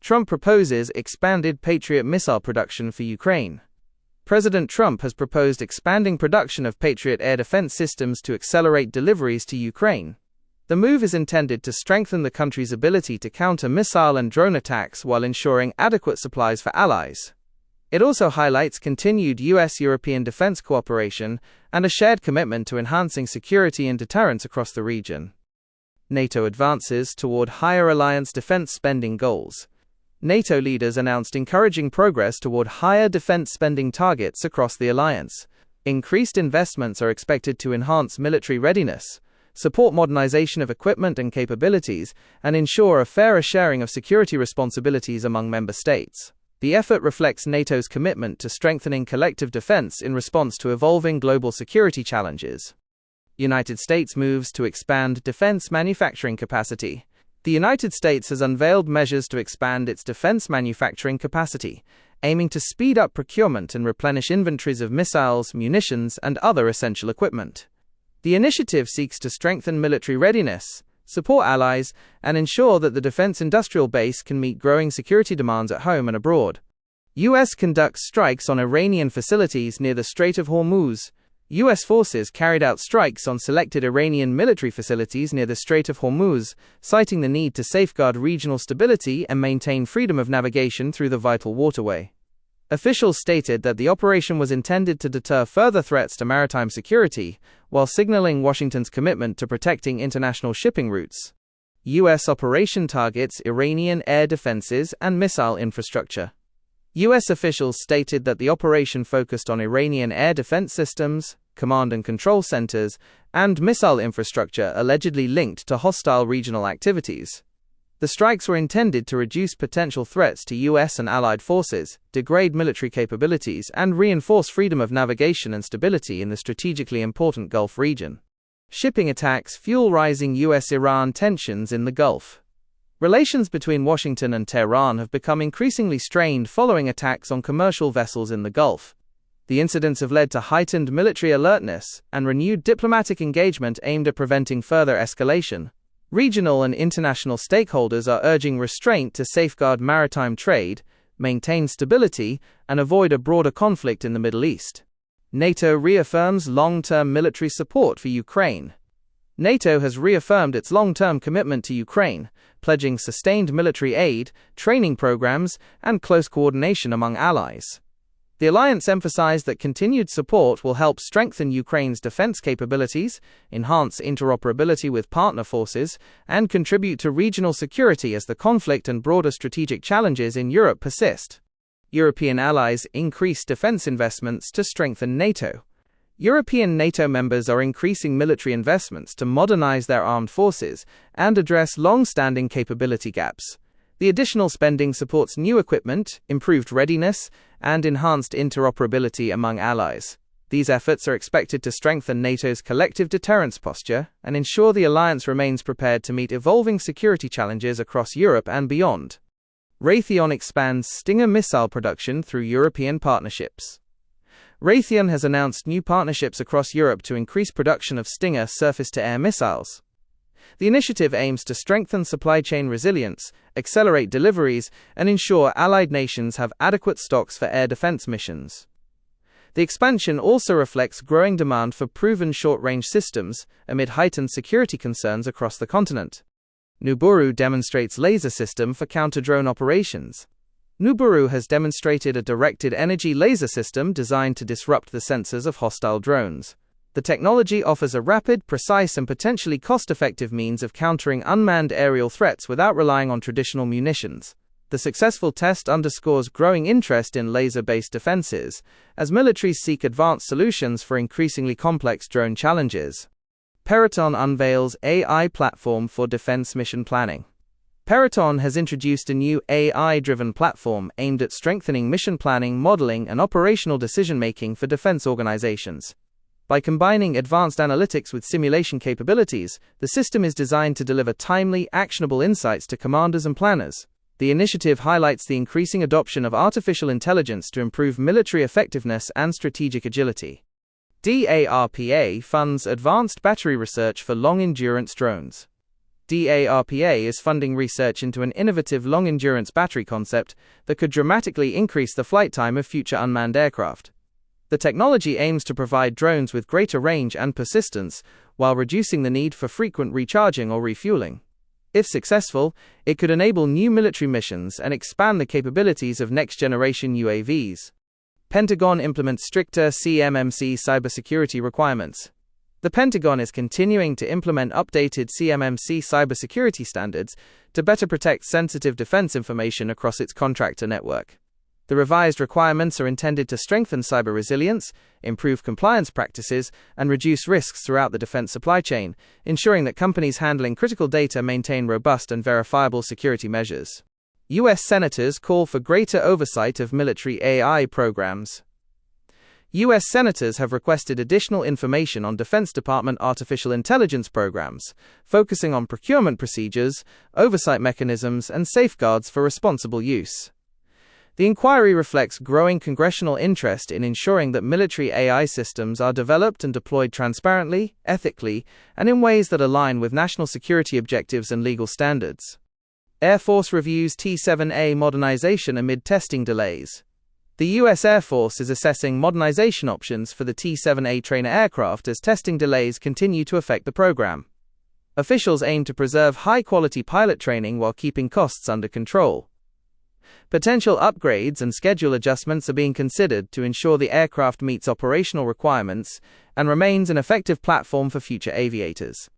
Trump proposes expanded Patriot missile production for Ukraine. President Trump has proposed expanding production of Patriot air defense systems to accelerate deliveries to Ukraine. The move is intended to strengthen the country's ability to counter missile and drone attacks while ensuring adequate supplies for allies. It also highlights continued US-European defense cooperation and a shared commitment to enhancing security and deterrence across the region. NATO advances toward higher alliance defense spending goals. NATO leaders announced encouraging progress toward higher defense spending targets across the alliance. Increased investments are expected to enhance military readiness, support modernization of equipment and capabilities, and ensure a fairer sharing of security responsibilities among member states. The effort reflects NATO's commitment to strengthening collective defense in response to evolving global security challenges. United States moves to expand defense manufacturing capacity. The United States has unveiled measures to expand its defense manufacturing capacity, aiming to speed up procurement and replenish inventories of missiles, munitions, and other essential equipment. The initiative seeks to strengthen military readiness, support allies, and ensure that the defense industrial base can meet growing security demands at home and abroad. U.S. conducts strikes on Iranian facilities near the Strait of Hormuz. U.S. forces carried out strikes on selected Iranian military facilities near the Strait of Hormuz, citing the need to safeguard regional stability and maintain freedom of navigation through the vital waterway. Officials stated that the operation was intended to deter further threats to maritime security, while signaling Washington's commitment to protecting international shipping routes. U.S. operation targets Iranian air defenses and missile infrastructure. U.S. officials stated that the operation focused on Iranian air defense systems, command and control centers, and missile infrastructure allegedly linked to hostile regional activities. The strikes were intended to reduce potential threats to U.S. and allied forces, degrade military capabilities, and reinforce freedom of navigation and stability in the strategically important Gulf region. Shipping attacks fuel rising U.S.-Iran tensions in the Gulf. Relations between Washington and Tehran have become increasingly strained following attacks on commercial vessels in the Gulf. The incidents have led to heightened military alertness and renewed diplomatic engagement aimed at preventing further escalation. Regional and international stakeholders are urging restraint to safeguard maritime trade, maintain stability, and avoid a broader conflict in the Middle East. NATO reaffirms long-term military support for Ukraine. NATO has reaffirmed its long-term commitment to Ukraine, pledging sustained military aid, training programs, and close coordination among allies. The alliance emphasized that continued support will help strengthen Ukraine's defense capabilities, enhance interoperability with partner forces, and contribute to regional security as the conflict and broader strategic challenges in Europe persist. European allies increase defense investments to strengthen NATO. European NATO members are increasing military investments to modernize their armed forces and address long-standing capability gaps. The additional spending supports new equipment, improved readiness, and enhanced interoperability among allies. These efforts are expected to strengthen NATO's collective deterrence posture and ensure the alliance remains prepared to meet evolving security challenges across Europe and beyond. Raytheon expands Stinger missile production through European partnerships. Raytheon has announced new partnerships across Europe to increase production of Stinger surface-to-air missiles. The initiative aims to strengthen supply chain resilience, accelerate deliveries, and ensure allied nations have adequate stocks for air defense missions. The expansion also reflects growing demand for proven short-range systems amid heightened security concerns across the continent. Nuburu demonstrates laser system for counter-drone operations. Nuburu has demonstrated a directed energy laser system designed to disrupt the sensors of hostile drones. The technology offers a rapid, precise, and potentially cost-effective means of countering unmanned aerial threats without relying on traditional munitions. The successful test underscores growing interest in laser-based defenses, as militaries seek advanced solutions for increasingly complex drone challenges. Peraton unveils AI platform for defense mission planning. Peraton has introduced a new AI-driven platform aimed at strengthening mission planning, modeling, and operational decision-making for defense organizations. By combining advanced analytics with simulation capabilities, the system is designed to deliver timely, actionable insights to commanders and planners. The initiative highlights the increasing adoption of artificial intelligence to improve military effectiveness and strategic agility. DARPA funds advanced battery research for long-endurance drones. DARPA is funding research into an innovative long-endurance battery concept that could dramatically increase the flight time of future unmanned aircraft. The technology aims to provide drones with greater range and persistence, while reducing the need for frequent recharging or refueling. If successful, it could enable new military missions and expand the capabilities of next-generation UAVs. Pentagon implements stricter CMMC cybersecurity requirements. The Pentagon is continuing to implement updated CMMC cybersecurity standards to better protect sensitive defense information across its contractor network. The revised requirements are intended to strengthen cyber resilience, improve compliance practices, and reduce risks throughout the defense supply chain, ensuring that companies handling critical data maintain robust and verifiable security measures. U.S. senators call for greater oversight of military AI programs. U.S. senators have requested additional information on Defense Department artificial intelligence programs, focusing on procurement procedures, oversight mechanisms, and safeguards for responsible use. The inquiry reflects growing congressional interest in ensuring that military AI systems are developed and deployed transparently, ethically, and in ways that align with national security objectives and legal standards. Air Force reviews T-7A modernization amid testing delays. The U.S. Air Force is assessing modernization options for the T-7A trainer aircraft as testing delays continue to affect the program. Officials aim to preserve high-quality pilot training while keeping costs under control. Potential upgrades and schedule adjustments are being considered to ensure the aircraft meets operational requirements and remains an effective platform for future aviators.